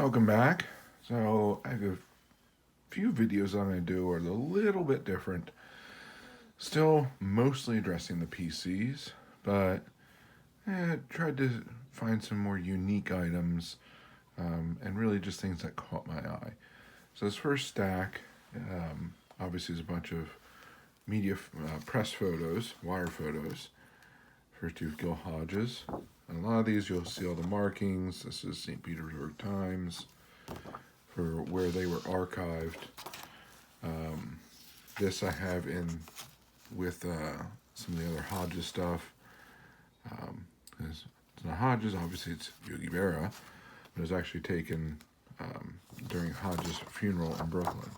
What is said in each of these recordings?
Welcome back. So I have a few videos I'm going to do are a little bit different. Still mostly addressing the PCs, but tried to find some more unique items and really just things that caught my eye. So this first stack obviously is a bunch of media press photos, wire photos. First you have Gil Hodges. And a lot of these you'll see all the markings. This is St. Petersburg Times for where they were archived. This I have in with some of the other Hodges stuff. It's not Hodges, obviously it's Yogi Berra, but it was actually taken during Hodges' funeral in Brooklyn.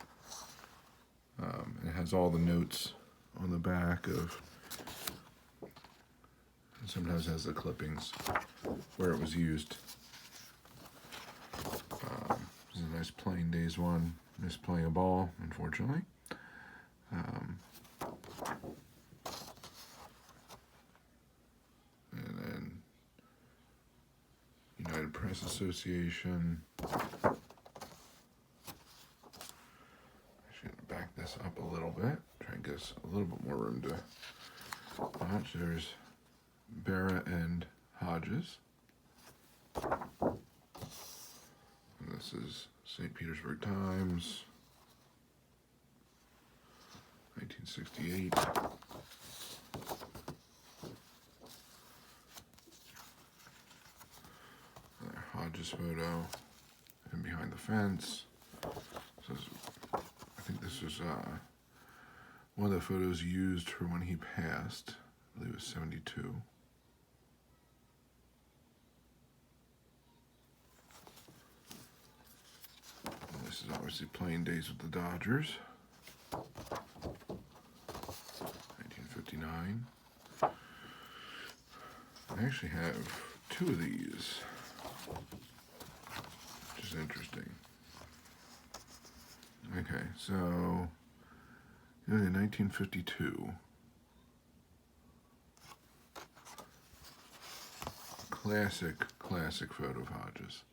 It has all the notes on the back of, sometimes has the clippings where it was used. This is a nice playing days one. Missed playing a ball, unfortunately. And then United Press Association. Actually, going to back this up a little bit. Try and get us a little bit more room to watch. There's Berra and Hodges. And this is St. Petersburg Times, 1968. Another Hodges photo, him behind the fence. So I think this was one of the photos used for when he passed. I believe it was 72. This is obviously playing days with the Dodgers. 1959. I actually have two of these, which is interesting. Okay, so 1952. Classic photo of Hodges.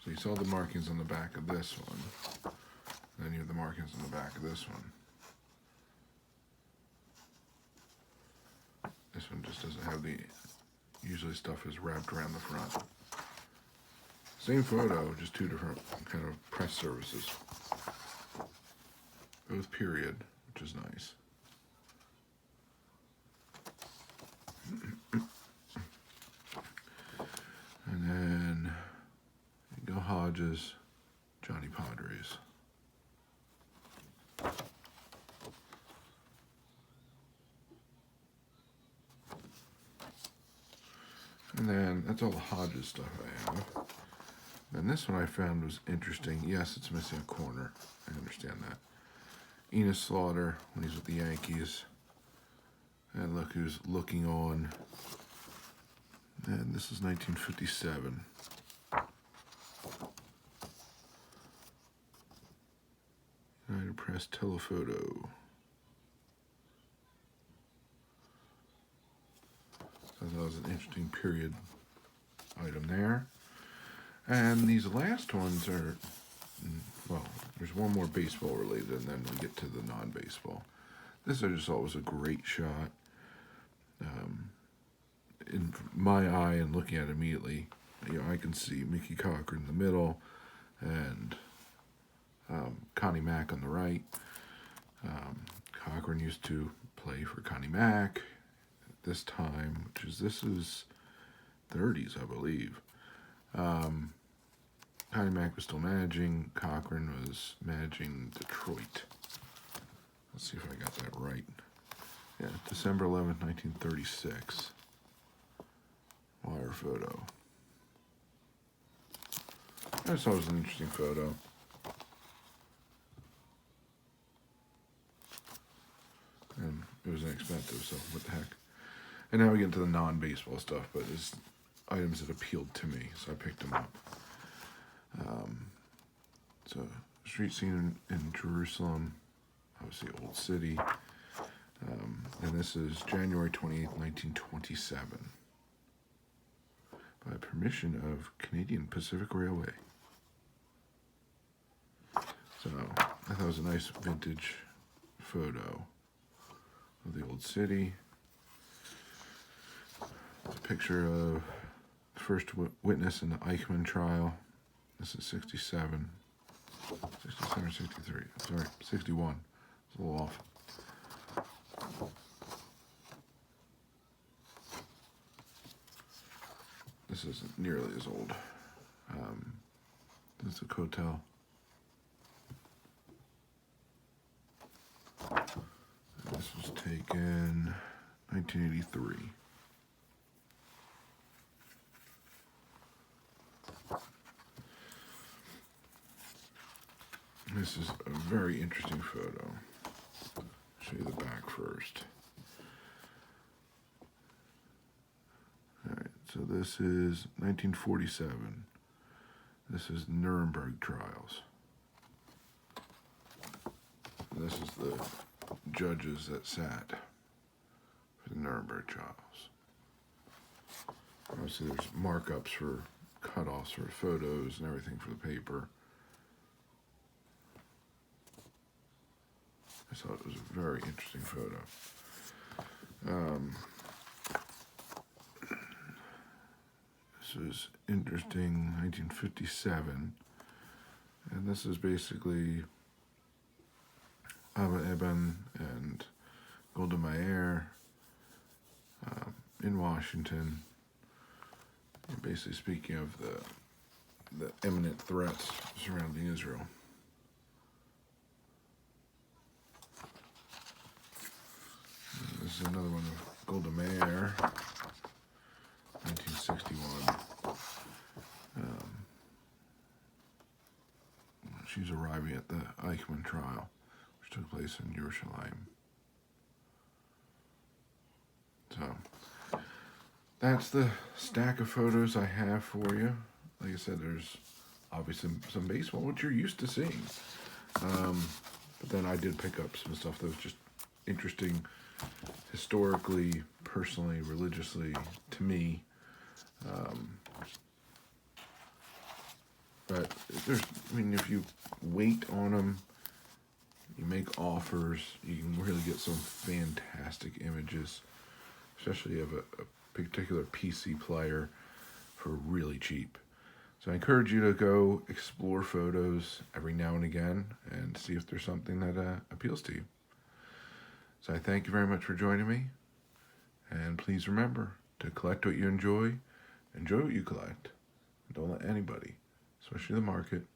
So you saw the markings on the back of this one. Then you have the markings on the back of this one. This one just doesn't have the, usually stuff is wrapped around the front. Same photo, just two different kind of press services. Both period, which is nice. And then Gil Hodges, Johnny Padres. And then that's all the Hodges stuff I have. And this one I found was interesting. Yes, it's missing a corner. I understand that. Enos Slaughter when he's with the Yankees. And look who's looking on. And this is 1957. United Press telephoto. So that was an interesting period item there. And these last ones are, well, there's one more baseball related and then we get to the non-baseball. This I just thought was a great shot. In my eye and looking at it immediately, I can see Mickey Cochrane in the middle and Connie Mack on the right. Cochrane used to play for Connie Mack at this time, this is 30s, I believe. Connie Mack was still managing. Cochrane was managing Detroit. Let's see if I got that right. Yeah, December 11th, 1936. Wire photo. I just thought it was an interesting photo. And it was inexpensive, so what the heck. And now we get into the non-baseball stuff, but it's items that appealed to me, so I picked them up. So, street scene in Jerusalem, obviously Old City. And this is January 28th, 1927. by permission of Canadian Pacific Railway. So I thought it was a nice vintage photo of the old city. It's a picture of the first witness in the Eichmann trial. This is 67. 67 or 63. Sorry, 61. It's a little off. This isn't nearly as old. This is a Kotel. This was taken 1983. This is a very interesting photo. I'll show you the back first. Alright, so this is 1947. This is Nuremberg trials. And this is the judges that sat for the Nuremberg trials. Obviously there's markups for cutoffs for photos and everything for the paper. I thought it was a very interesting photo. This is interesting, 1957. And this is basically Abba Eban and Golda Meir in Washington, basically speaking of the imminent threats surrounding Israel. This is another one of Golda Meir, 1961. She's arriving at the Eichmann trial, which took place in Jerusalem. So, that's the stack of photos I have for you. Like I said, there's obviously some baseball, which you're used to seeing. But then I did pick up some stuff that was just interesting historically, personally, religiously to me. But there's, I mean, if you wait on them, you make offers, you can really get some fantastic images, especially of a particular PC player for really cheap. So I encourage you to go explore photos every now and again and see if there's something that appeals to you. So I thank you very much for joining me. And please remember to collect what you enjoy what you collect. And don't let anybody, especially the market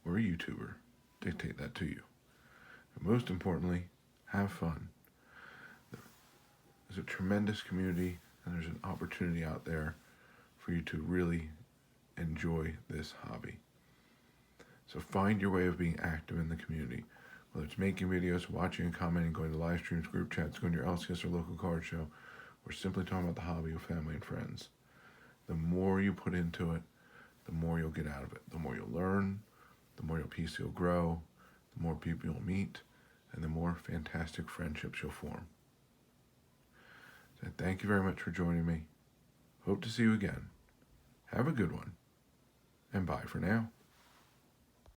or a YouTuber, dictate that to you. And most importantly, have fun. There's a tremendous community and there's an opportunity out there for you to really enjoy this hobby. So find your way of being active in the community, whether it's making videos, watching and commenting, going to live streams, group chats, going to your LCS or local card show, or simply talking about the hobby with family and friends. The more you put into it, the more you'll get out of it. The more you'll learn, the more your PC will grow, the more people you'll meet, and the more fantastic friendships you'll form. So thank you very much for joining me. Hope to see you again. Have a good one, and bye for now.